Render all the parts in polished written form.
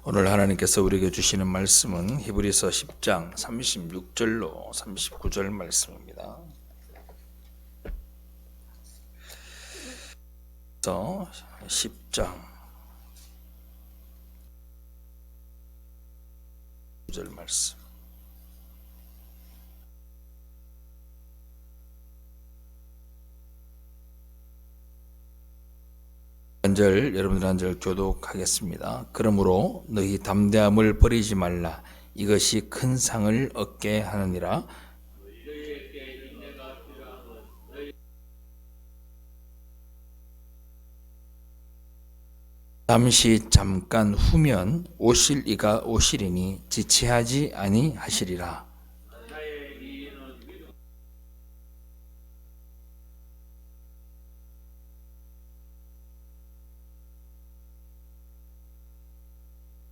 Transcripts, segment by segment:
오늘 하나님께서 우리에게 주시는 말씀은 히브리서 10장 36절로 39절 말씀입니다. 그래서 10장 9절 말씀. 한 절, 여러분들 한 절 교독하겠습니다. 그러므로 너희 담대함을 버리지 말라. 이것이 큰 상을 얻게 하느니라. 잠시 잠깐 후면 오실 이가 오시리니 지체하지 아니하시리라.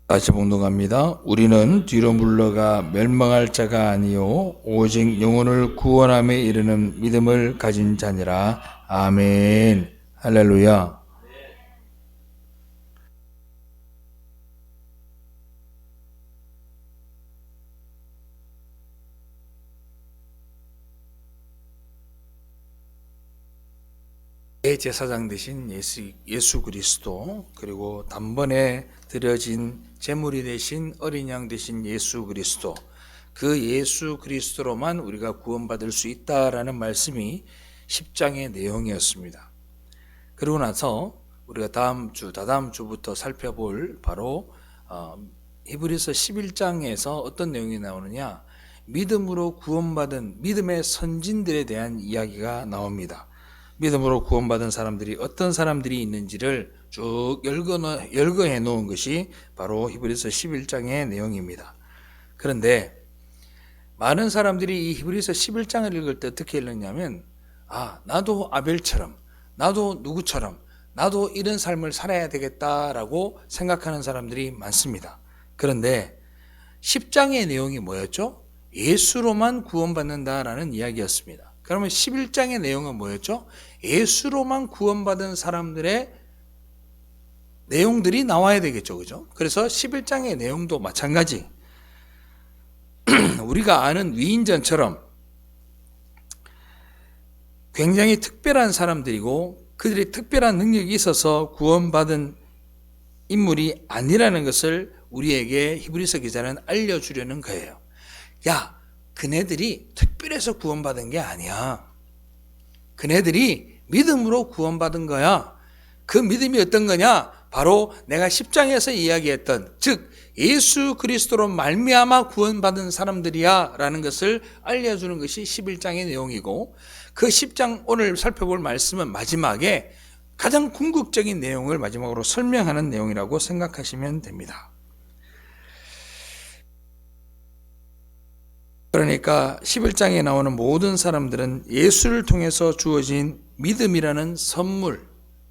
다시 봉독합니다. 우리는 뒤로 물러가 멸망할 자가 아니요 오직 영혼을 구원함에 이르는 믿음을 가진 자니라. 아멘. 할렐루야. 대제사장 되신 예수 그리스도, 그리고 단번에 드려진 제물이 되신 어린 양 되신 예수 그리스도, 그 예수 그리스도로만 우리가 구원받을 수 있다라는 말씀이 10장의 내용이었습니다. 그러고 나서 우리가 다다음 주부터 살펴볼 바로 히브리서 11장에서 어떤 내용이 나오느냐, 믿음으로 구원받은 믿음의 선진들에 대한 이야기가 나옵니다. 믿음으로 구원받은 사람들이 어떤 사람들이 있는지를 쭉 열거해 놓은 것이 바로 히브리서 11장의 내용입니다. 그런데 많은 사람들이 이 히브리서 11장을 읽을 때 어떻게 읽느냐면, 나도 아벨처럼, 나도 누구처럼, 나도 이런 삶을 살아야 되겠다라고 생각하는 사람들이 많습니다. 그런데 10장의 내용이 뭐였죠? 예수로만 구원받는다라는 이야기였습니다. 그러면 11장의 내용은 뭐였죠? 예수로만 구원받은 사람들의 내용들이 나와야 되겠죠. 그죠? 그래서 11장의 내용도 마찬가지. 우리가 아는 위인전처럼 굉장히 특별한 사람들이고 그들이 특별한 능력이 있어서 구원받은 인물이 아니라는 것을 우리에게 히브리서 기자는 알려주려는 거예요. 그네들이 특별해서 구원받은 게 아니야. 그네들이 믿음으로 구원받은 거야. 그 믿음이 어떤 거냐? 바로 내가 10장에서 이야기했던, 즉 예수 그리스도로 말미암아 구원받은 사람들이야 라는 것을 알려주는 것이 11장의 내용이고, 그 10장 오늘 살펴볼 말씀은 마지막에 가장 궁극적인 내용을 마지막으로 설명하는 내용이라고 생각하시면 됩니다. 그러니까 11장에 나오는 모든 사람들은 예수를 통해서 주어진 믿음이라는 선물,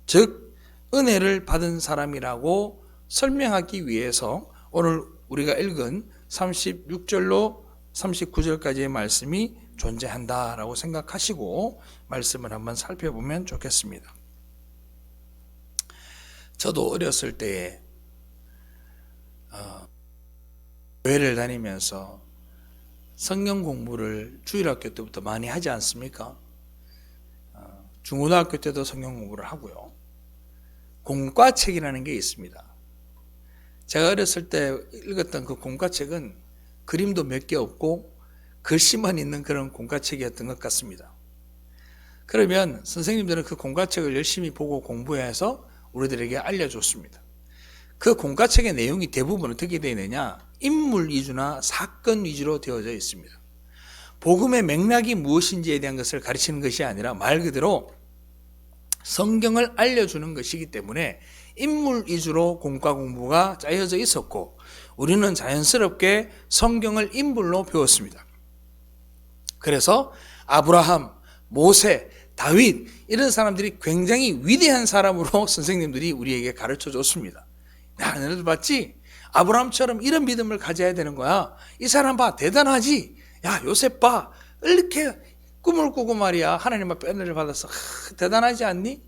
즉 은혜를 받은 사람이라고 설명하기 위해서 오늘 우리가 읽은 36절로 39절까지의 말씀이 존재한다라고 생각하시고 말씀을 한번 살펴보면 좋겠습니다. 저도 어렸을 때에 교회를 다니면서 성경 공부를 주일학교 때부터 많이 하지 않습니까? 중고등학교 때도 성경 공부를 하고요. 공과책이라는 게 있습니다. 제가 어렸을 때 읽었던 그 공과책은 그림도 몇 개 없고 글씨만 있는 그런 공과책이었던 것 같습니다. 그러면 선생님들은 그 공과책을 열심히 보고 공부해서 우리들에게 알려줬습니다. 그 공과책의 내용이 대부분 어떻게 되어 있느냐? 인물 위주나 사건 위주로 되어져 있습니다. 복음의 맥락이 무엇인지에 대한 것을 가르치는 것이 아니라 말 그대로 성경을 알려주는 것이기 때문에 인물 위주로 공과 공부가 짜여져 있었고, 우리는 자연스럽게 성경을 인물로 배웠습니다. 그래서 아브라함, 모세, 다윗 이런 사람들이 굉장히 위대한 사람으로 선생님들이 우리에게 가르쳐 줬습니다. 너희들 봤지? 아브라함처럼 이런 믿음을 가져야 되는 거야. 이 사람 봐, 대단하지? 요셉 봐, 이렇게 꿈을 꾸고 말이야 하나님 앞에 은혜를 받아서 대단하지 않니?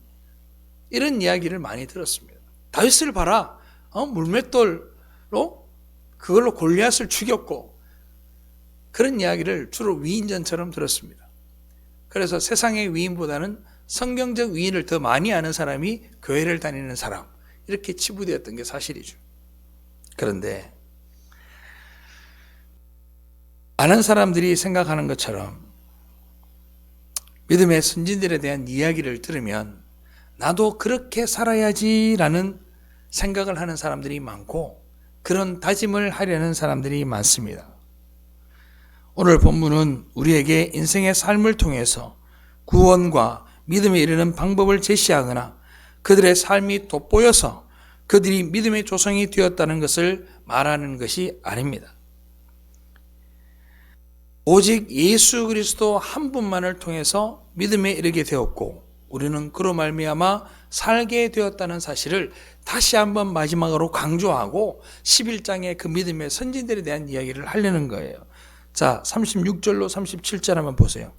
이런 이야기를 많이 들었습니다. 다윗을 봐라, 물맷돌 그걸로 골리앗을 죽였고, 그런 이야기를 주로 위인전처럼 들었습니다. 그래서 세상의 위인보다는 성경적 위인을 더 많이 아는 사람이 교회를 다니는 사람, 이렇게 치부되었던 게 사실이죠. 그런데 많은 사람들이 생각하는 것처럼 믿음의 선진들에 대한 이야기를 들으면 나도 그렇게 살아야지라는 생각을 하는 사람들이 많고, 그런 다짐을 하려는 사람들이 많습니다. 오늘 본문은 우리에게 인생의 삶을 통해서 구원과 믿음에 이르는 방법을 제시하거나 그들의 삶이 돋보여서 그들이 믿음의 조상이 되었다는 것을 말하는 것이 아닙니다. 오직 예수 그리스도 한 분만을 통해서 믿음에 이르게 되었고, 우리는 그로 말미암아 살게 되었다는 사실을 다시 한번 마지막으로 강조하고 11장의 그 믿음의 선진들에 대한 이야기를 하려는 거예요. 자, 36절로 37절 한번 보세요.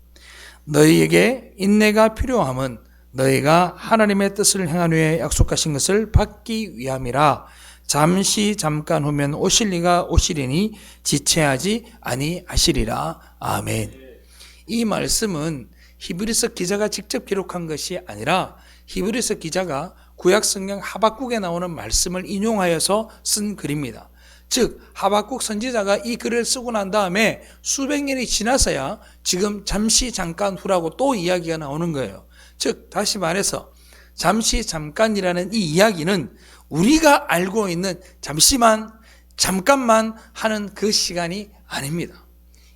너희에게 인내가 필요함은 너희가 하나님의 뜻을 행한 후에 약속하신 것을 받기 위함이라. 잠시 잠깐 후면 오실 이가 오시리니 지체하지 아니하시리라. 아멘. 이 말씀은 히브리서 기자가 직접 기록한 것이 아니라 히브리서 기자가 구약 성경 하박국에 나오는 말씀을 인용하여서 쓴 글입니다. 즉 하박국 선지자가 이 글을 쓰고 난 다음에 수백 년이 지나서야 지금 잠시 잠깐 후라고 또 이야기가 나오는 거예요. 즉 다시 말해서 잠시 잠깐이라는 이 이야기는 우리가 알고 있는 잠시만, 잠깐만 하는 그 시간이 아닙니다.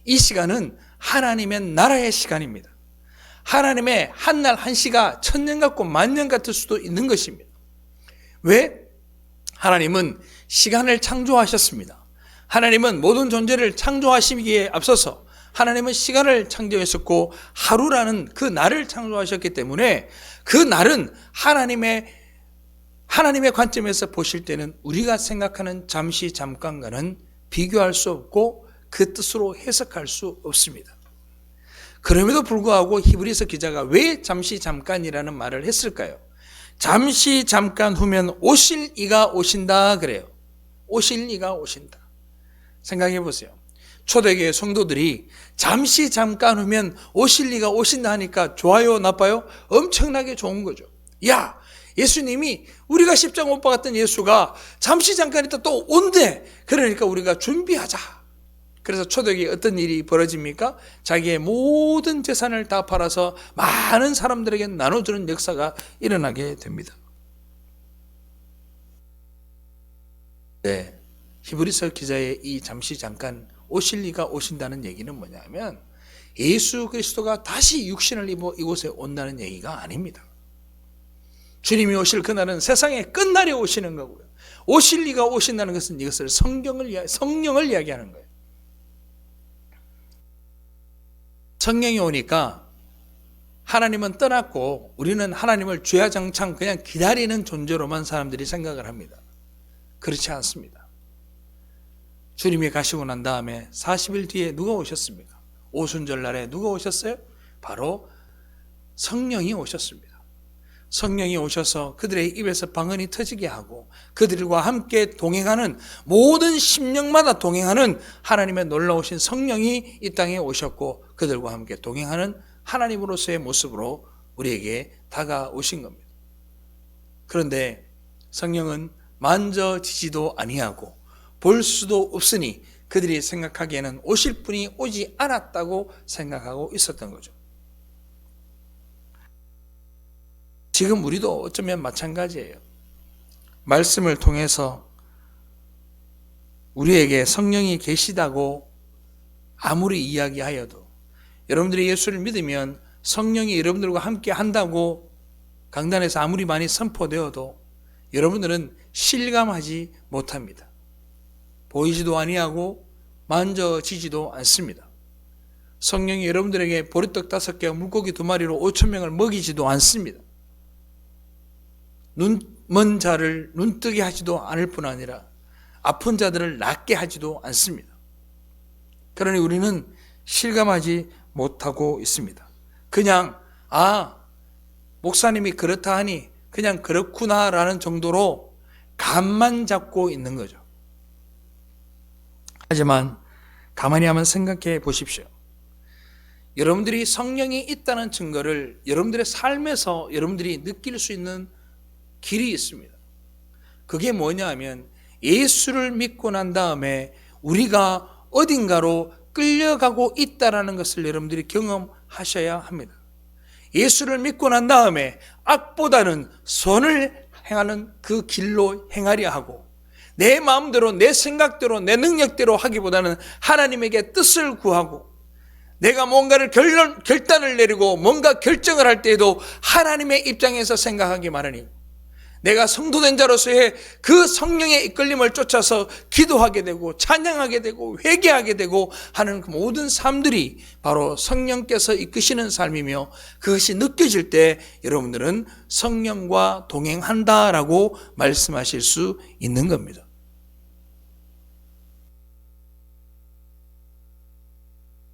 이 시간은 하나님의 나라의 시간입니다. 하나님의 한날 한시가 천년 같고 만년 같을 수도 있는 것입니다. 왜? 하나님은 시간을 창조하셨습니다. 하나님은 모든 존재를 창조하시기에 앞서서 하나님은 시간을 창조했었고 하루라는 그 날을 창조하셨기 때문에 그 날은 하나님의 관점에서 보실 때는 우리가 생각하는 잠시 잠깐과는 비교할 수 없고 그 뜻으로 해석할 수 없습니다. 그럼에도 불구하고 히브리서 기자가 왜 잠시 잠깐이라는 말을 했을까요? 잠시 잠깐 후면 오실 이가 오신다 그래요. 오실 이가 오신다. 생각해 보세요. 초대교회 성도들이 잠시 잠깐 후면 오실 이가 오신다 하니까 좋아요, 나빠요? 엄청나게 좋은 거죠. 야, 예수님이 우리가 십자가 못 박았던 예수가 잠시 잠깐 있다 또 온대. 그러니까 우리가 준비하자. 그래서 초대교회에 어떤 일이 벌어집니까? 자기의 모든 재산을 다 팔아서 많은 사람들에게 나눠주는 역사가 일어나게 됩니다. 네, 히브리서 기자의 이 잠시 잠깐 오실 이가 오신다는 얘기는 뭐냐면 예수 그리스도가 다시 육신을 입어 이곳에 온다는 얘기가 아닙니다. 주님이 오실 그날은 세상의 끝날에 오시는 거고요. 오실 이가 오신다는 것은 이것을 성령을 이야기하는 거예요. 성령이 오니까 하나님은 떠났고 우리는 하나님을 주야장창 그냥 기다리는 존재로만 사람들이 생각을 합니다. 그렇지 않습니다. 주님이 가시고 난 다음에 40일 뒤에 누가 오셨습니까? 오순절날에 누가 오셨어요? 바로 성령이 오셨습니다. 성령이 오셔서 그들의 입에서 방언이 터지게 하고 그들과 함께 동행하는, 모든 심령마다 동행하는 하나님의 놀라우신 성령이 이 땅에 오셨고 그들과 함께 동행하는 하나님으로서의 모습으로 우리에게 다가오신 겁니다. 그런데 성령은 만져지지도 아니하고 볼 수도 없으니 그들이 생각하기에는 오실 분이 오지 않았다고 생각하고 있었던 거죠. 지금 우리도 어쩌면 마찬가지예요. 말씀을 통해서 우리에게 성령이 계시다고 아무리 이야기하여도, 여러분들이 예수를 믿으면 성령이 여러분들과 함께 한다고 강단에서 아무리 많이 선포되어도 여러분들은 실감하지 못합니다. 보이지도 아니하고 만져지지도 않습니다. 성령이 여러분들에게 보리떡 5개와 물고기 2마리로 5,000명을 먹이지도 않습니다. 눈먼 자를 눈뜨게 하지도 않을 뿐 아니라 아픈 자들을 낫게 하지도 않습니다. 그러니 우리는 실감하지 못하고 있습니다. 그냥 목사님이 그렇다 하니 그냥 그렇구나라는 정도로 감만 잡고 있는 거죠. 하지만 가만히 한번 생각해 보십시오. 여러분들이 성령이 있다는 증거를 여러분들의 삶에서 여러분들이 느낄 수 있는 길이 있습니다. 그게 뭐냐 하면 예수를 믿고 난 다음에 우리가 어딘가로 끌려가고 있다는 것을 여러분들이 경험하셔야 합니다. 예수를 믿고 난 다음에 악보다는 선을 행하는 그 길로 행하려 하고, 내 마음대로 내 생각대로 내 능력대로 하기보다는 하나님에게 뜻을 구하고, 내가 뭔가를 결단을 내리고 뭔가 결정을 할 때에도 하나님의 입장에서 생각하기 마련이고, 내가 성도된 자로서의 그 성령의 이끌림을 쫓아서 기도하게 되고 찬양하게 되고 회개하게 되고 하는 그 모든 삶들이 바로 성령께서 이끄시는 삶이며, 그것이 느껴질 때 여러분들은 성령과 동행한다라고 말씀하실 수 있는 겁니다.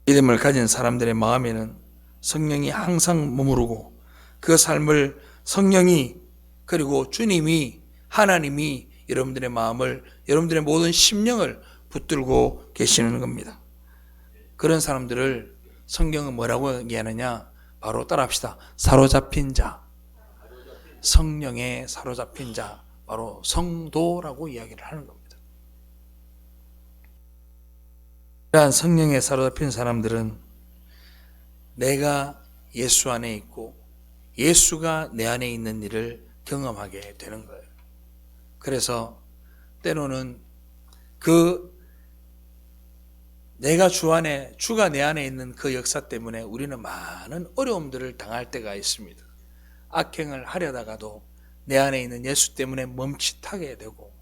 믿음을 가진 사람들의 마음에는 성령이 항상 머무르고, 그 삶을 성령이, 그리고 주님이, 하나님이 여러분들의 마음을, 여러분들의 모든 심령을 붙들고 계시는 겁니다. 그런 사람들을 성경은 뭐라고 얘기하느냐? 바로 따라합시다. 사로잡힌 자, 성령에 사로잡힌 자, 바로 성도라고 이야기를 하는 겁니다. 이러한 성령에 사로잡힌 사람들은 내가 예수 안에 있고 예수가 내 안에 있는 일을 경험하게 되는 거예요. 그래서 때로는 내가 주가 내 안에 있는 그 역사 때문에 우리는 많은 어려움들을 당할 때가 있습니다. 악행을 하려다가도 내 안에 있는 예수 때문에 멈칫하게 되고,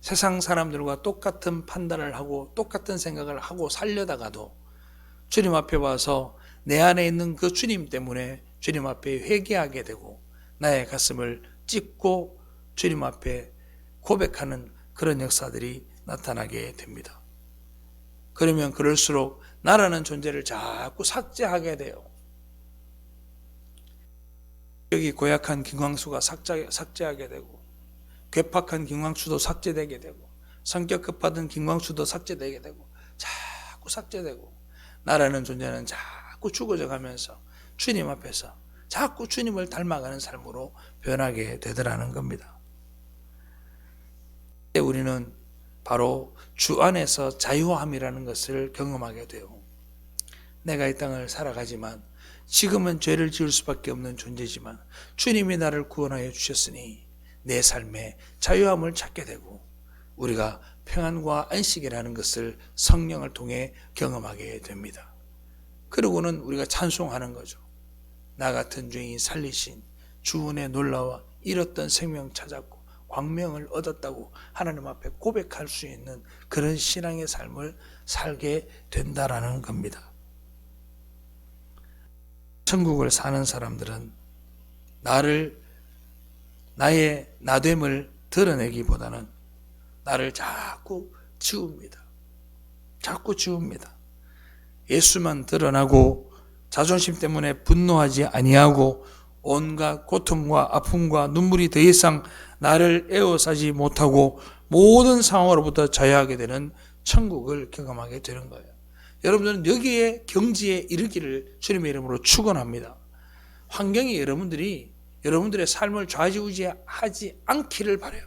세상 사람들과 똑같은 판단을 하고 똑같은 생각을 하고 살려다가도 주님 앞에 와서 내 안에 있는 그 주님 때문에 주님 앞에 회개하게 되고, 나의 가슴을 찢고 주님 앞에 고백하는 그런 역사들이 나타나게 됩니다. 그러면 그럴수록 나라는 존재를 자꾸 삭제하게 돼요. 여기 고약한 김광수가 삭제하게 되고, 괴팍한 김광수도 삭제되게 되고, 성격 급하던 김광수도 삭제되게 되고, 자꾸 삭제되고, 나라는 존재는 자꾸 죽어져 가면서 주님 앞에서 자꾸 주님을 닮아가는 삶으로 변하게 되더라는 겁니다. 우리는 바로 주 안에서 자유함이라는 것을 경험하게 돼요. 내가 이 땅을 살아가지만, 지금은 죄를 지을 수밖에 없는 존재지만 주님이 나를 구원하여 주셨으니 내 삶에 자유함을 찾게 되고, 우리가 평안과 안식이라는 것을 성령을 통해 경험하게 됩니다. 그리고는 우리가 찬송하는 거죠. 나 같은 죄인 살리신 주 은혜 놀라워 잃었던 생명 찾았고 광명을 얻었다고 하나님 앞에 고백할 수 있는 그런 신앙의 삶을 살게 된다라는 겁니다. 천국을 사는 사람들은 나의 나됨을 드러내기보다는 나를 자꾸 지웁니다. 자꾸 지웁니다. 예수만 드러나고 자존심 때문에 분노하지 아니하고 온갖 고통과 아픔과 눈물이 더 이상 나를 에워싸지 못하고 모든 상황으로부터 자유하게 되는 천국을 경험하게 되는 거예요. 여러분들은 여기에 경지에 이르기를 주님의 이름으로 축원합니다. 환경이 여러분들의 삶을 좌지우지하지 않기를 바라요.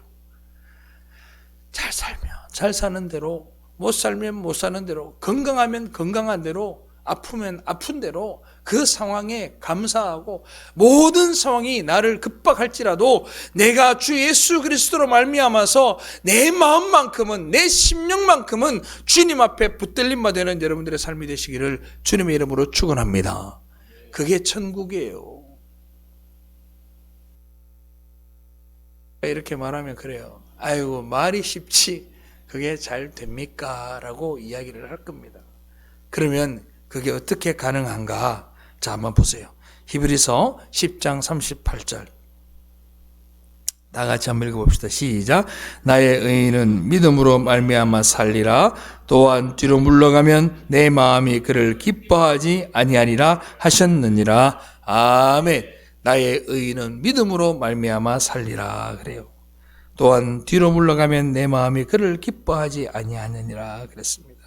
잘 살면 잘 사는 대로, 못 살면 못 사는 대로, 건강하면 건강한 대로, 아프면 아픈 대로 그 상황에 감사하고, 모든 상황이 나를 급박할지라도 내가 주 예수 그리스도로 말미암아서 내 마음만큼은, 내 심령만큼은 주님 앞에 붙들림 받는 여러분들의 삶이 되시기를 주님의 이름으로 축원합니다. 그게 천국이에요. 이렇게 말하면 그래요. 아이고 말이 쉽지 그게 잘 됩니까? 라고 이야기를 할 겁니다. 그러면 그게 어떻게 가능한가? 자, 한번 보세요. 히브리서 10장 38절. 다 같이 한번 읽어봅시다. 시작. 나의 의인은 믿음으로 말미암아 살리라. 또한 뒤로 물러가면 내 마음이 그를 기뻐하지 아니하리라 하셨느니라. 아멘. 나의 의인은 믿음으로 말미암아 살리라. 그래요. 또한 뒤로 물러가면 내 마음이 그를 기뻐하지 아니하느니라 그랬습니다.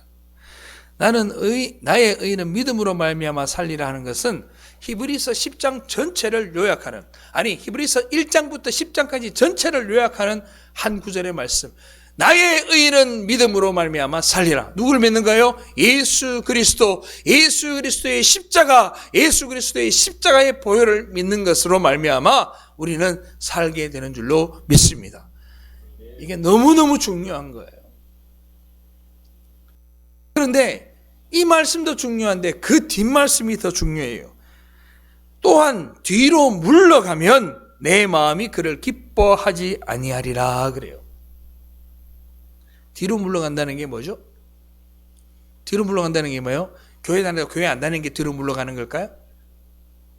나의 의는 믿음으로 말미암아 살리라 하는 것은 히브리서 10장 전체를 요약하는, 아니 히브리서 1장부터 10장까지 전체를 요약하는 한 구절의 말씀. 나의 의는 믿음으로 말미암아 살리라. 누구를 믿는가요? 예수 그리스도, 예수 그리스도의 십자가, 예수 그리스도의 십자가의 보혈을 믿는 것으로 말미암아 우리는 살게 되는 줄로 믿습니다. 이게 너무너무 중요한 거예요. 그런데 이 말씀도 중요한데 그 뒷말씀이 더 중요해요. 또한 뒤로 물러가면 내 마음이 그를 기뻐하지 아니하리라 그래요. 뒤로 물러간다는 게 뭐죠? 뒤로 물러간다는 게 뭐예요? 교회 다니다가 교회 안 다니는 게 뒤로 물러가는 걸까요?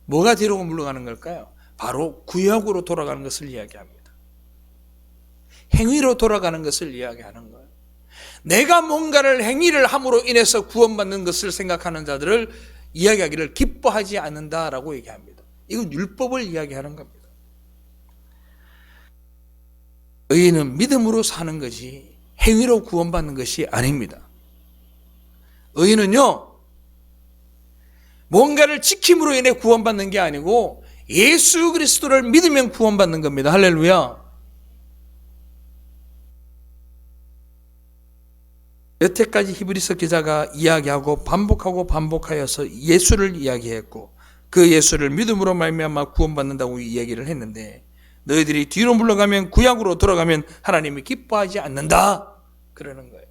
뭐가 뒤로 물러가는 걸까요? 바로 구약으로 돌아가는 것을 이야기합니다. 행위로 돌아가는 것을 이야기하는 거예요. 내가 뭔가를 행위를 함으로 인해서 구원받는 것을 생각하는 자들을 이야기하기를 기뻐하지 않는다라고 얘기합니다. 이건 율법을 이야기하는 겁니다. 의인은 믿음으로 사는 거지 행위로 구원받는 것이 아닙니다. 의인은요, 뭔가를 지킴으로 인해 구원받는 게 아니고 예수 그리스도를 믿으면 구원받는 겁니다. 할렐루야. 여태까지 히브리서 기자가 이야기하고 반복하여서 예수를 이야기했고 그 예수를 믿음으로 말미암아 구원받는다고 이야기를 했는데 너희들이 뒤로 물러가면 구약으로 돌아가면 하나님이 기뻐하지 않는다 그러는 거예요.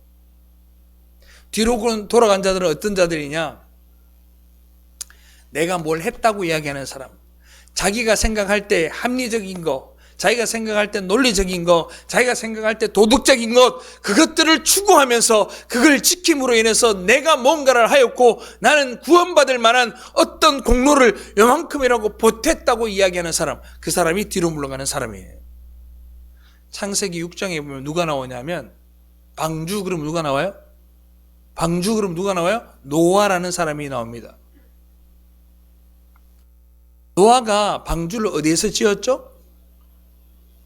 뒤로 돌아간 자들은 어떤 자들이냐? 내가 뭘 했다고 이야기하는 사람, 자기가 생각할 때 합리적인 거, 자기가 생각할 때 논리적인 것, 자기가 생각할 때 도덕적인 것, 그것들을 추구하면서 그걸 지킴으로 인해서 내가 뭔가를 하였고 나는 구원받을 만한 어떤 공로를 요만큼이라고 보탰다고 이야기하는 사람, 그 사람이 뒤로 물러가는 사람이에요. 창세기 6장에 보면 누가 나오냐면 방주 그럼 누가 나와요? 방주 그럼 누가 나와요? 노아라는 사람이 나옵니다. 노아가 방주를 어디에서 지었죠?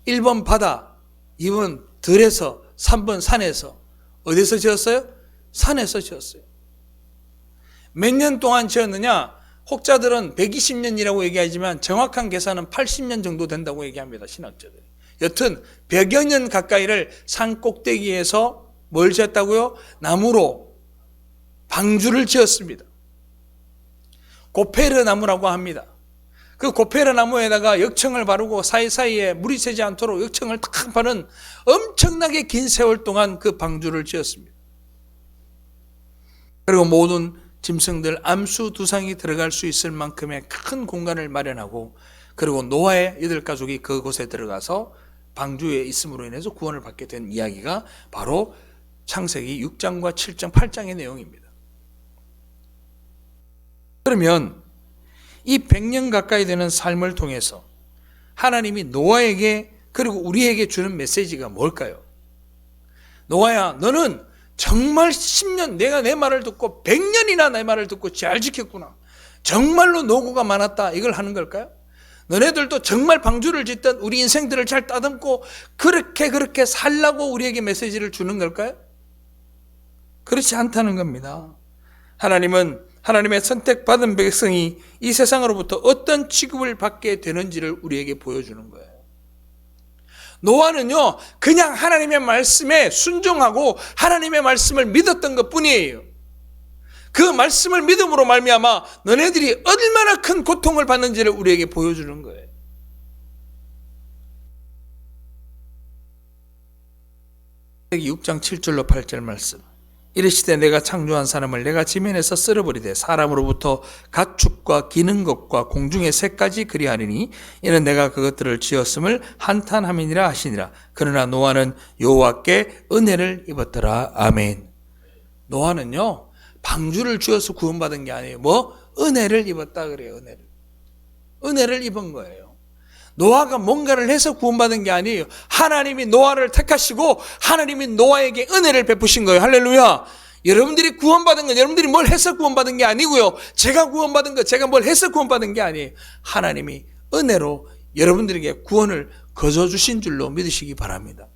1번 바다, 2번 들에서, 3번 산에서. 어디서 지었어요? 산에서 지었어요. 몇 년 동안 지었느냐? 혹자들은 120년이라고 얘기하지만 정확한 계산은 80년 정도 된다고 얘기합니다. 신학자들. 여튼 100여 년 가까이를 산 꼭대기에서 뭘 지었다고요? 나무로 방주를 지었습니다. 고페르 나무라고 합니다. 그 고페르 나무에다가 역청을 바르고 사이사이에 물이 새지 않도록 역청을 탁 바른 엄청나게 긴 세월 동안 그 방주를 지었습니다. 그리고 모든 짐승들 암수 두상이 들어갈 수 있을 만큼의 큰 공간을 마련하고 그리고 노아의 이들 가족이 그곳에 들어가서 방주에 있음으로 인해서 구원을 받게 된 이야기가 바로 창세기 6장과 7장, 8장의 내용입니다. 그러면 이 100년 가까이 되는 삶을 통해서 하나님이 노아에게 그리고 우리에게 주는 메시지가 뭘까요? 노아야, 너는 정말 10년 내가 내 말을 듣고 100년이나 내 말을 듣고 잘 지켰구나. 정말로 노고가 많았다. 이걸 하는 걸까요? 너네들도 정말 방주를 짓던 우리 인생들을 잘 따듬고 그렇게 살라고 우리에게 메시지를 주는 걸까요? 그렇지 않다는 겁니다. 하나님은 하나님의 선택받은 백성이 이 세상으로부터 어떤 취급을 받게 되는지를 우리에게 보여주는 거예요. 노아는요, 그냥 하나님의 말씀에 순종하고 하나님의 말씀을 믿었던 것 뿐이에요. 그 말씀을 믿음으로 말미암아 너네들이 얼마나 큰 고통을 받는지를 우리에게 보여주는 거예요. 창세기 6장 7절로 8절 말씀. 이르시되 내가 창조한 사람을 내가 지면에서 쓸어버리되 사람으로부터 가축과 기는 것과 공중의 새까지 그리하리니 이는 내가 그것들을 지었음을 한탄함이니라 하시니라. 그러나 노아는 여호와께 은혜를 입었더라. 아멘. 노아는요, 방주를 지어서 구원받은 게 아니에요. 은혜를 입었다 그래요. 은혜를 입은 거예요. 노아가 뭔가를 해서 구원받은 게 아니에요. 하나님이 노아를 택하시고 하나님이 노아에게 은혜를 베푸신 거예요. 할렐루야. 여러분들이 구원받은 건 여러분들이 뭘 해서 구원받은 게 아니고요. 제가 구원받은 거 제가 뭘 해서 구원받은 게 아니에요. 하나님이 은혜로 여러분들에게 구원을 거저 주신 줄로 믿으시기 바랍니다.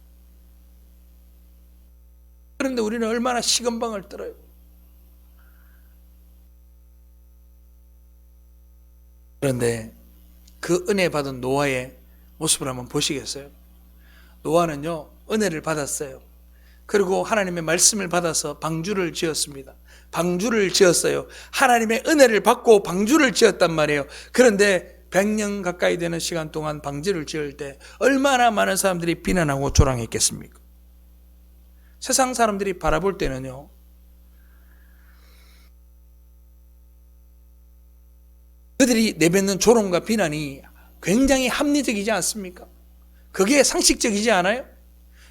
그런데 우리는 얼마나 시건방을 떨어요. 그런데 그 은혜 받은 노아의 모습을 한번 보시겠어요? 노아는요, 은혜를 받았어요. 그리고 하나님의 말씀을 받아서 방주를 지었습니다. 방주를 지었어요. 하나님의 은혜를 받고 방주를 지었단 말이에요. 그런데 100년 가까이 되는 시간 동안 방주를 지을 때 얼마나 많은 사람들이 비난하고 조롱했겠습니까? 세상 사람들이 바라볼 때는요, 그들이 내뱉는 조롱과 비난이 굉장히 합리적이지 않습니까? 그게 상식적이지 않아요?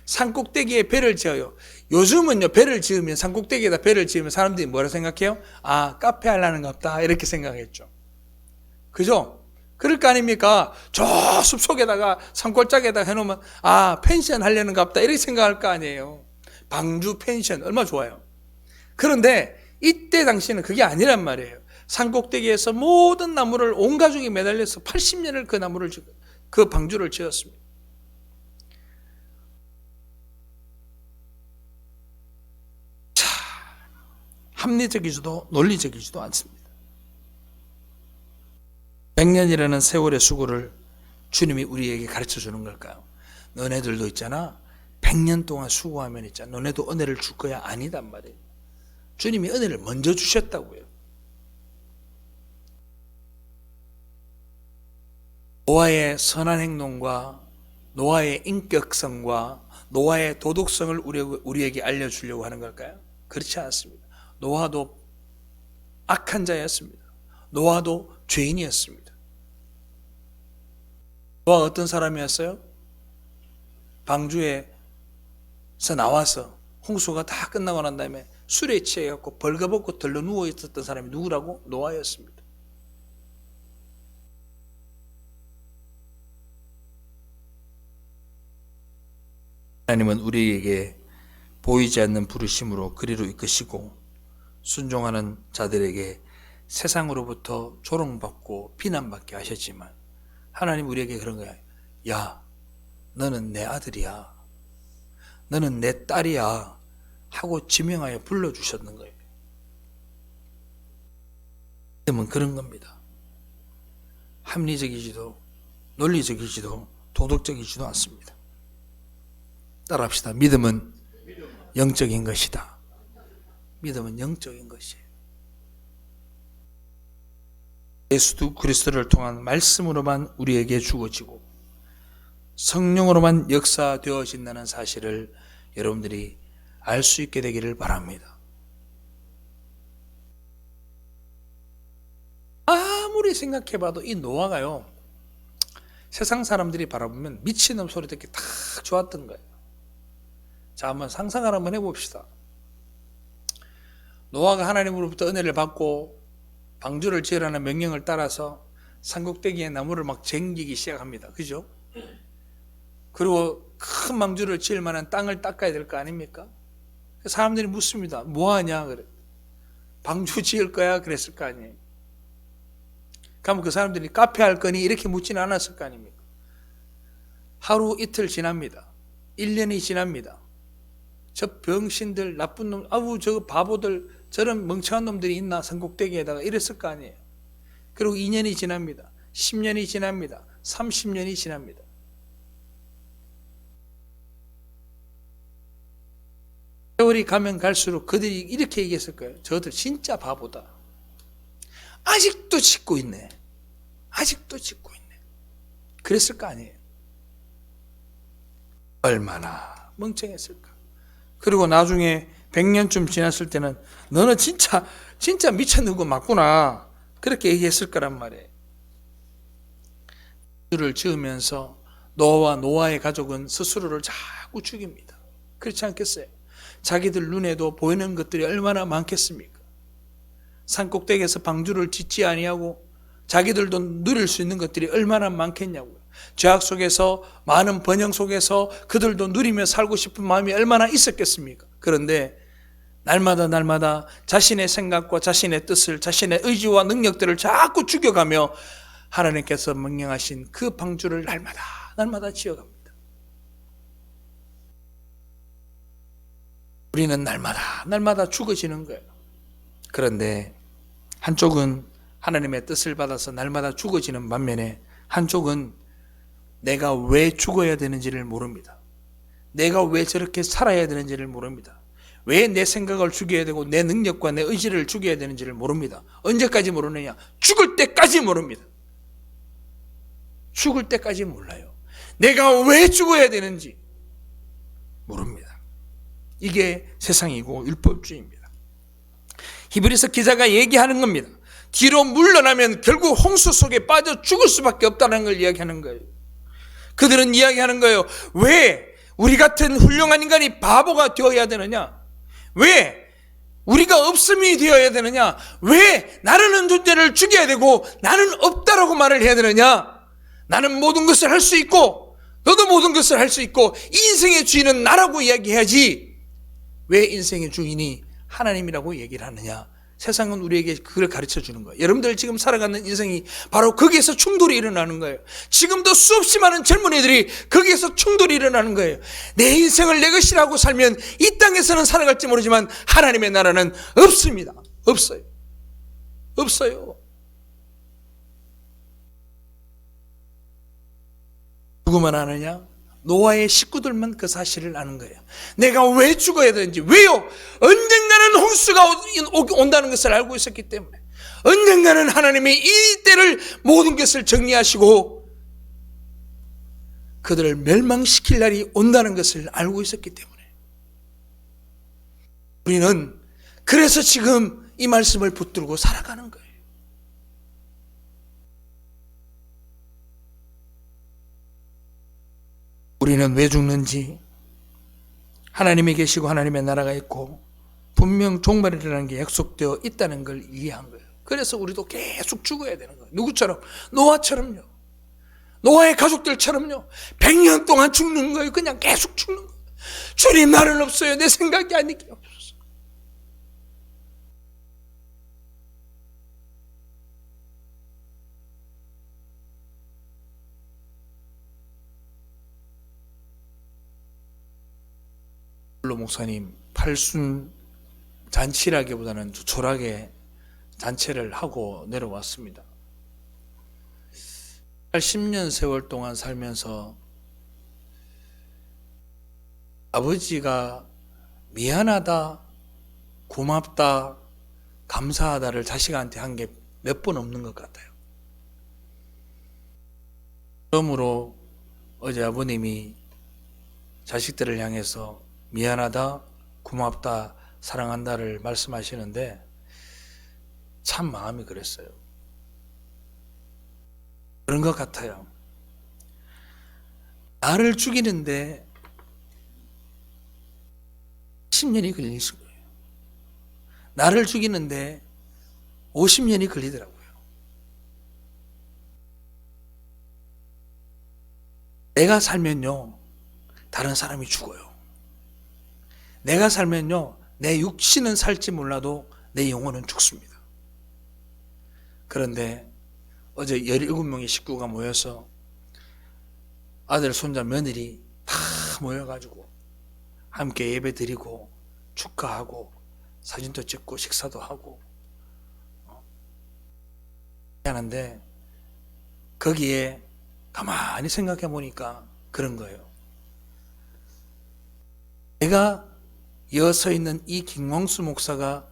산꼭대기에 배를 지어요. 요즘은요, 배를 지으면, 산꼭대기에다 배를 지으면 사람들이 뭐라 생각해요? 아, 카페 하려는가 보다, 이렇게 생각했죠. 그죠? 그럴 거 아닙니까? 저 숲속에다가 산골짜기에다가 해놓으면 아, 펜션 하려는가 보다, 이렇게 생각할 거 아니에요. 방주 펜션 얼마나 좋아요. 그런데 이때 당시에는 그게 아니란 말이에요. 산꼭대기에서 모든 나무를 온 가족이 매달려서 80년을 그 방주를 지었습니다. 자, 합리적이지도 논리적이지도 않습니다. 100년이라는 세월의 수고를 주님이 우리에게 가르쳐 주는 걸까요? 너네들도 있잖아, 100년 동안 수고하면 있잖아, 너네도 은혜를 줄 거야. 아니단 말이에요. 주님이 은혜를 먼저 주셨다고요. 노아의 선한 행동과 노아의 인격성과 노아의 도덕성을 우리에게 알려주려고 하는 걸까요? 그렇지 않습니다. 노아도 악한 자였습니다. 노아도 죄인이었습니다. 노아가 어떤 사람이었어요? 방주에서 나와서 홍수가 다 끝나고 난 다음에 술에 취해갖고 벌거벗고 덜러 누워 있었던 사람이 누구라고? 노아였습니다. 하나님은 우리에게 보이지 않는 부르심으로 그리로 이끄시고 순종하는 자들에게 세상으로부터 조롱받고 비난받게 하셨지만 하나님 우리에게 그런 거야. 야, 너는 내 아들이야, 너는 내 딸이야 하고 지명하여 불러주셨는 거예요. 믿음은 그런 겁니다. 합리적이지도 논리적이지도 도덕적이지도 않습니다. 따라합시다. 믿음은 영적인 것이다. 믿음은 영적인 것이에요. 예수 그리스도를 통한 말씀으로만 우리에게 주어지고 성령으로만 역사되어진다는 사실을 여러분들이 알 수 있게 되기를 바랍니다. 아무리 생각해봐도 이 노아가요, 세상 사람들이 바라보면 미친놈 소리 듣기 딱 좋았던 거예요. 자, 한번 상상을 한번 해봅시다. 노아가 하나님으로부터 은혜를 받고 방주를 지으라는 명령을 따라서 산꼭대기에 나무를 막 쟁기기 시작합니다. 그죠? 그리고 큰 방주를 지을 만한 땅을 닦아야 될 거 아닙니까? 사람들이 묻습니다. 뭐 하냐? 그래. 방주 지을 거야? 그랬을 거 아니에요. 그러면 그 사람들이 카페 할 거니? 이렇게 묻지는 않았을 거 아닙니까? 하루 이틀 지납니다. 1년이 지납니다. 저 병신들, 나쁜 놈, 아우 저 바보들, 저런 멍청한 놈들이 있나 산꼭대기에다가 이랬을 거 아니에요. 그리고 2년이 지납니다. 10년이 지납니다. 30년이 지납니다. 세월이 가면 갈수록 그들이 이렇게 얘기했을 거예요. 저들 진짜 바보다. 아직도 짓고 있네. 아직도 짓고 있네. 그랬을 거 아니에요. 얼마나 멍청했을까. 그리고 나중에 100년쯤 지났을 때는 너는 진짜 미쳤는 거 맞구나, 그렇게 얘기했을 거란 말이에요. 를 지으면서 노아와 노아의 가족은 스스로를 자꾸 죽입니다. 그렇지 않겠어요? 자기들 눈에도 보이는 것들이 얼마나 많겠습니까? 산꼭대기에서 방주를 짓지 아니하고 자기들도 누릴 수 있는 것들이 얼마나 많겠냐고요. 죄악 속에서, 많은 번영 속에서 그들도 누리며 살고 싶은 마음이 얼마나 있었겠습니까? 그런데 날마다 자신의 생각과 자신의 뜻을, 자신의 의지와 능력들을 자꾸 죽여가며 하나님께서 명령하신 그 방주를 날마다 날마다 지어갑니다. 우리는 날마다 죽어지는 거예요. 그런데 한쪽은 하나님의 뜻을 받아서 날마다 죽어지는 반면에 한쪽은 내가 왜 죽어야 되는지를 모릅니다. 내가 왜 저렇게 살아야 되는지를 모릅니다. 왜 내 생각을 죽여야 되고 내 능력과 내 의지를 죽여야 되는지를 모릅니다. 언제까지 모르느냐? 죽을 때까지 모릅니다. 죽을 때까지 몰라요. 내가 왜 죽어야 되는지 모릅니다. 이게 세상이고 율법주의입니다. 히브리서 기자가 얘기하는 겁니다. 뒤로 물러나면 결국 홍수 속에 빠져 죽을 수밖에 없다는 걸 이야기하는 거예요. 그들은 이야기하는 거예요. 왜 우리 같은 훌륭한 인간이 바보가 되어야 되느냐? 왜 우리가 없음이 되어야 되느냐? 왜 나라는 존재를 죽여야 되고 나는 없다라고 말을 해야 되느냐? 나는 모든 것을 할 수 있고 너도 모든 것을 할 수 있고 인생의 주인은 나라고 이야기해야지 왜 인생의 주인이 하나님이라고 얘기를 하느냐? 세상은 우리에게 그걸 가르쳐 주는 거예요. 여러분들 지금 살아가는 인생이 바로 거기에서 충돌이 일어나는 거예요. 지금도 수없이 많은 젊은이들이 거기에서 충돌이 일어나는 거예요. 내 인생을 내 것이라고 살면 이 땅에서는 살아갈지 모르지만 하나님의 나라는 없습니다. 없어요. 없어요. 누구만 아느냐? 노아의 식구들만 그 사실을 아는 거예요. 내가 왜 죽어야 되는지, 왜요? 언젠가는 홍수가 온다는 것을 알고 있었기 때문에, 언젠가는 하나님이 이 때를 모든 것을 정리하시고 그들을 멸망시킬 날이 온다는 것을 알고 있었기 때문에 우리는 그래서 지금 이 말씀을 붙들고 살아가는 거예요. 우리는 왜 죽는지, 하나님이 계시고 하나님의 나라가 있고 분명 종말이라는 게 약속되어 있다는 걸 이해한 거예요. 그래서 우리도 계속 죽어야 되는 거예요. 누구처럼? 노아처럼요. 노아의 가족들처럼요. 100년 동안 죽는 거예요. 그냥 계속 죽는 거예요. 주님 나는 없어요. 내 생각이 아니게 없어서. 목사님 팔순 잔치라기보다는 조촐하게 잔치를 하고 내려왔습니다. 80년 세월 동안 살면서 아버지가 미안하다, 고맙다, 감사하다를 자식한테 한 게 몇 번 없는 것 같아요. 그러므로 어제 아버님이 자식들을 향해서 미안하다, 고맙다, 사랑한다를 말씀하시는데 참 마음이 그랬어요. 그런 것 같아요. 나를 죽이는데 10년이 걸릴 거예요. 나를 죽이는데 50년이 걸리더라고요. 내가 살면요, 다른 사람이 죽어요. 내가 살면요, 내 육신은 살지 몰라도 내 영혼은 죽습니다. 그런데 어제 17명의 식구가 모여서 아들, 손자, 며느리 다 모여가지고 함께 예배 드리고 축하하고 사진도 찍고 식사도 하고 하는데, 거기에 가만히 생각해 보니까 그런 거예요. 내가 이어서 있는 이 김광수 목사가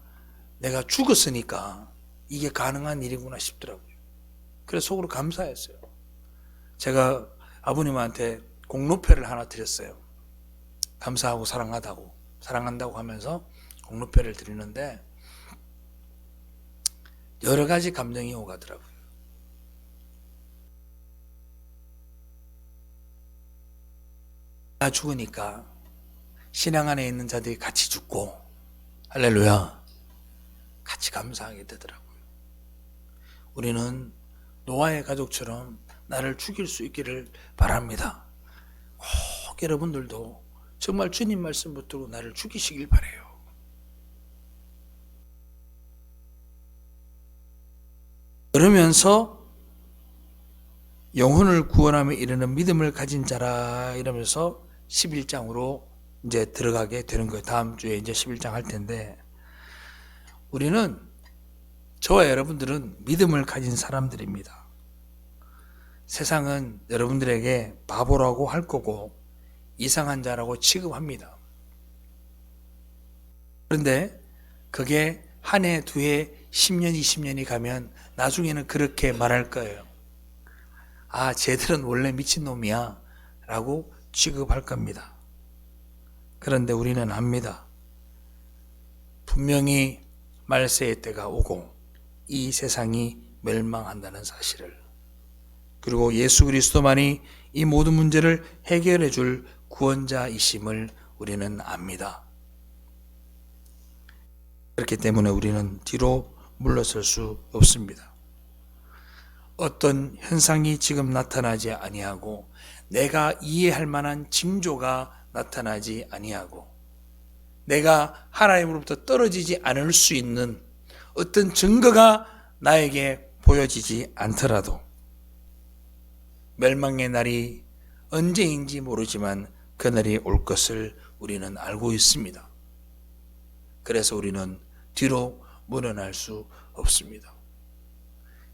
내가 죽었으니까 이게 가능한 일이구나 싶더라고요. 그래서 속으로 감사했어요. 제가 아버님한테 공로패를 하나 드렸어요. 감사하고 사랑한다고 하면서 공로패를 드리는데 여러 가지 감정이 오가더라고요. 나 죽으니까 신앙 안에 있는 자들이 같이 죽고, 할렐루야, 같이 감사하게 되더라고요. 우리는 노아의 가족처럼 나를 죽일 수 있기를 바랍니다. 꼭 여러분들도 정말 주님 말씀 붙들고 나를 죽이시길 바라요. 그러면서 영혼을 구원하며 이르는 믿음을 가진 자라 이러면서 11장으로 이제 들어가게 되는 거예요. 다음 주에 이제 11장 할 텐데, 우리는, 저와 여러분들은 믿음을 가진 사람들입니다. 세상은 여러분들에게 바보라고 할 거고 이상한 자라고 취급합니다. 그런데 그게 한 해, 두 해, 10년, 20년이 가면 나중에는 그렇게 말할 거예요. 아, 쟤들은 원래 미친놈이야 라고 취급할 겁니다. 그런데 우리는 압니다. 분명히 말세의 때가 오고 이 세상이 멸망한다는 사실을, 그리고 예수 그리스도만이 이 모든 문제를 해결해 줄 구원자이심을 우리는 압니다. 그렇기 때문에 우리는 뒤로 물러설 수 없습니다. 어떤 현상이 지금 나타나지 아니하고 내가 이해할 만한 징조가 나타나지 아니하고 내가 하나님으로부터 떨어지지 않을 수 있는 어떤 증거가 나에게 보여지지 않더라도 멸망의 날이 언제인지 모르지만 그날이 올 것을 우리는 알고 있습니다. 그래서 우리는 뒤로 물러날 수 없습니다.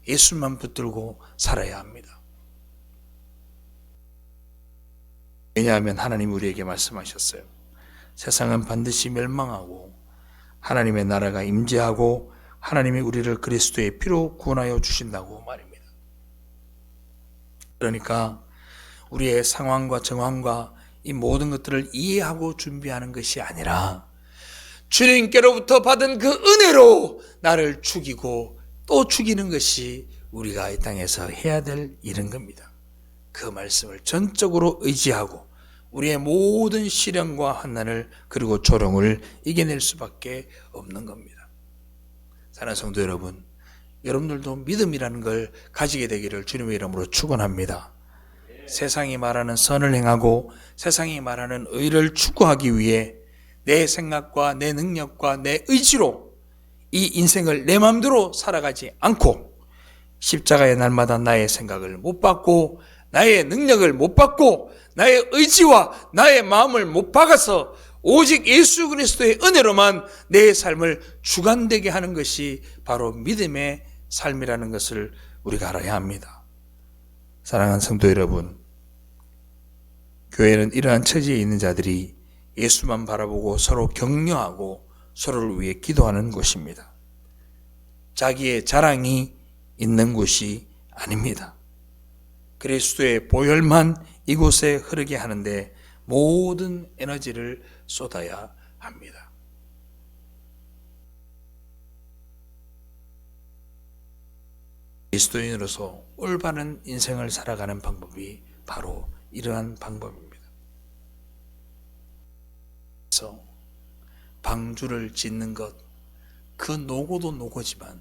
예수만 붙들고 살아야 합니다. 왜냐하면 하나님이 우리에게 말씀하셨어요. 세상은 반드시 멸망하고 하나님의 나라가 임재하고 하나님이 우리를 그리스도의 피로 구원하여 주신다고 말입니다. 그러니까 우리의 상황과 정황과 이 모든 것들을 이해하고 준비하는 것이 아니라 주님께로부터 받은 그 은혜로 나를 죽이고 또 죽이는 것이 우리가 이 땅에서 해야 될 일인 겁니다. 그 말씀을 전적으로 의지하고 우리의 모든 시련과 환난을 그리고 조롱을 이겨낼 수밖에 없는 겁니다. 사랑하는 성도 여러분, 여러분들도 믿음이라는 걸 가지게 되기를 주님의 이름으로 축원합니다. 세상이 말하는 선을 행하고 세상이 말하는 의를 추구하기 위해 내 생각과 내 능력과 내 의지로 이 인생을 내 마음대로 살아가지 않고 십자가의 날마다 나의 생각을 못 받고 나의 능력을 못 받고 나의 의지와 나의 마음을 못 박아서 오직 예수 그리스도의 은혜로만 내 삶을 주관되게 하는 것이 바로 믿음의 삶이라는 것을 우리가 알아야 합니다. 사랑하는 성도 여러분, 교회는 이러한 처지에 있는 자들이 예수만 바라보고 서로 격려하고 서로를 위해 기도하는 곳입니다. 자기의 자랑이 있는 곳이 아닙니다. 그리스도의 보혈만 이곳에 흐르게 하는데 모든 에너지를 쏟아야 합니다. 그리스도인으로서 올바른 인생을 살아가는 방법이 바로 이러한 방법입니다. 그래서 방주를 짓는 것, 그 노고도 노고지만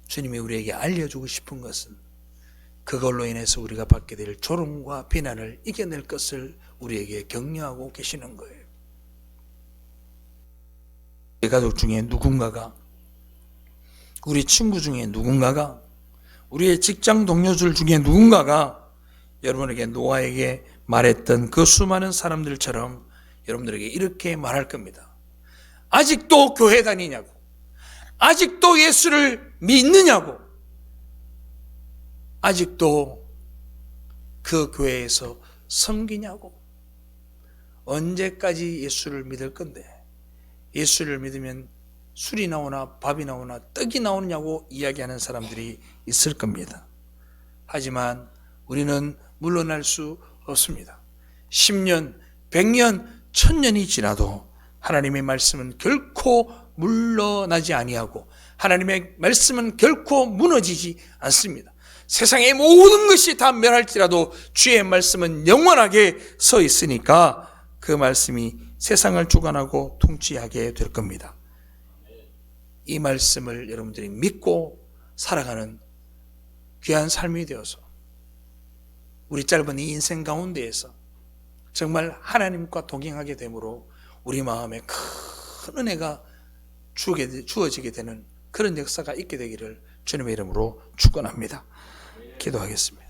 주님이 우리에게 알려주고 싶은 것은 그걸로 인해서 우리가 받게 될 조롱과 비난을 이겨낼 것을 우리에게 격려하고 계시는 거예요. 우리 가족 중에 누군가가, 우리 친구 중에 누군가가, 우리의 직장 동료들 중에 누군가가 여러분에게 노아에게 말했던 그 수많은 사람들처럼 여러분들에게 이렇게 말할 겁니다. 아직도 교회 다니냐고, 아직도 예수를 믿느냐고, 아직도 그 교회에서 섬기냐고, 언제까지 예수를 믿을 건데 예수를 믿으면 술이 나오나 밥이 나오나 떡이 나오느냐고 이야기하는 사람들이 있을 겁니다. 하지만 우리는 물러날 수 없습니다. 10년, 100년, 1000년이 지나도 하나님의 말씀은 결코 물러나지 아니하고 하나님의 말씀은 결코 무너지지 않습니다. 세상의 모든 것이 다 멸할지라도 주의 말씀은 영원하게 서 있으니까 그 말씀이 세상을 주관하고 통치하게 될 겁니다. 이 말씀을 여러분들이 믿고 살아가는 귀한 삶이 되어서 우리 짧은 이 인생 가운데에서 정말 하나님과 동행하게 되므로 우리 마음에 큰 은혜가 주어지게 되는 그런 역사가 있게 되기를 주님의 이름으로 축원합니다. 기도하겠습니다.